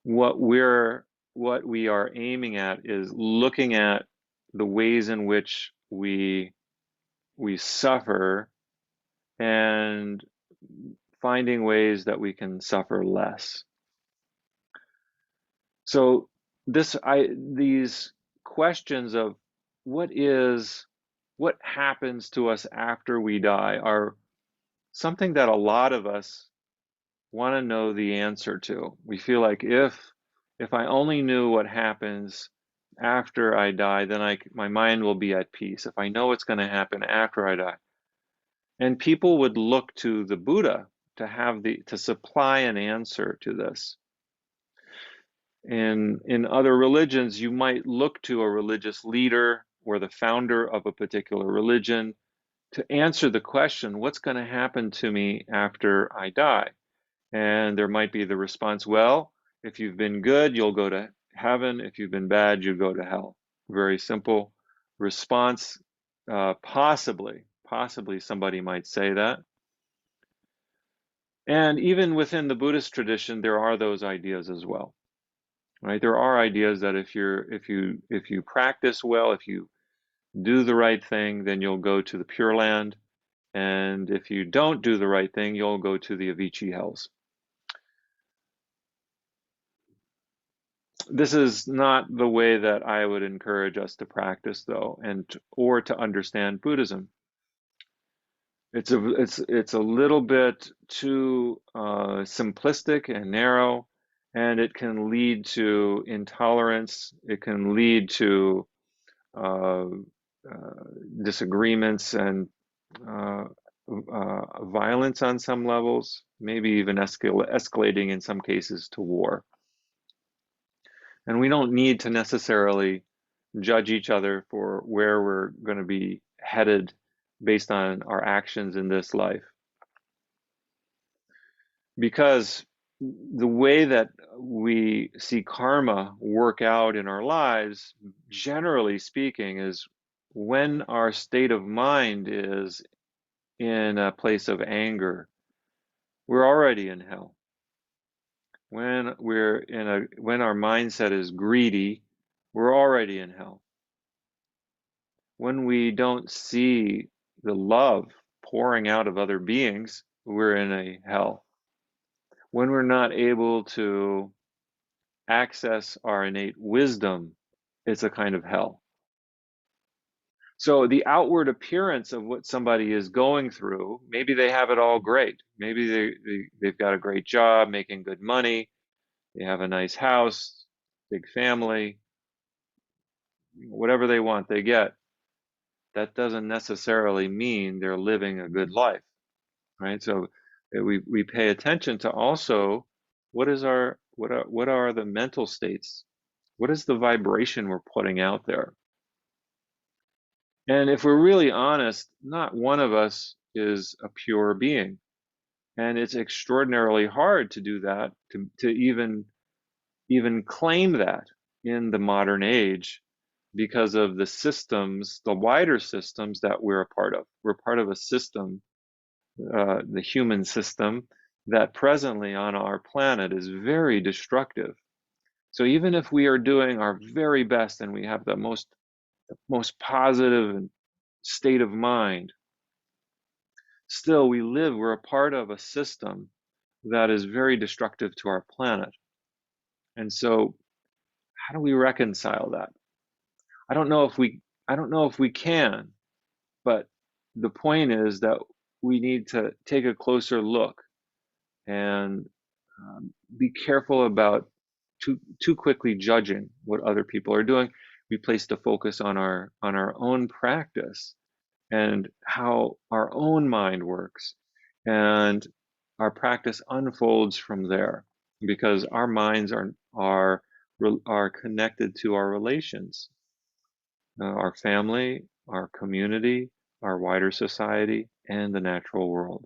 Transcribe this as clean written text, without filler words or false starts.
what we are aiming at is looking at the ways in which we suffer and finding ways that we can suffer less. So these questions of what is what happens to us after we die are something that a lot of us want to know the answer to. We feel like if I only knew what happens after I die, then my mind will be at peace. If I know what's going to happen after I die. And people would look to the Buddha to supply an answer to this. In other religions, you might look to a religious leader or the founder of a particular religion to answer the question, what's going to happen to me after I die? And there might be the response, well, if you've been good, you'll go to heaven. If you've been bad, you go to hell. Very simple response. Possibly somebody might say that. And even within the Buddhist tradition, there are those ideas as well, right? There are ideas that if you practice well, if you do the right thing, then you'll go to the Pure Land. And if you don't do the right thing, you'll go to the Avicii hells. This is not the way that I would encourage us to practice, though, or to understand Buddhism. It's a little bit too simplistic and narrow, and it can lead to intolerance. It can lead to uh, disagreements and uh, violence on some levels, maybe even escalating in some cases to war. And we don't need to necessarily judge each other for where we're going to be headed based on our actions in this life. Because the way that we see karma work out in our lives, generally speaking, is when our state of mind is in a place of anger, we're already in hell. When our mindset is greedy, we're already in hell. When we don't see the love pouring out of other beings, we're in a hell. When we're not able to access our innate wisdom, it's a kind of hell. So the outward appearance of what somebody is going through, maybe they have it all great. Maybe they've got a great job, making good money, they have a nice house, big family, whatever they want, they get. That doesn't necessarily mean they're living a good life, right? So we pay attention to also what are the mental states? What is the vibration we're putting out there? And if we're really honest, not one of us is a pure being. And it's extraordinarily hard to do that, to even claim that in the modern age because of the systems, the wider systems that we're a part of. We're part of a system, the human system, that presently on our planet is very destructive. So even if we are doing our very best and we have the most positive state of mind, still we're a part of a system that is very destructive to our planet. And so how do we reconcile that? I don't know if we I don't know if we can, but the point is that we need to take a closer look and be careful about too quickly judging what other people are doing. We place the focus on our own practice and how our own mind works, and our practice unfolds from there because our minds are connected to our relations, our family, our community, our wider society, and the natural world.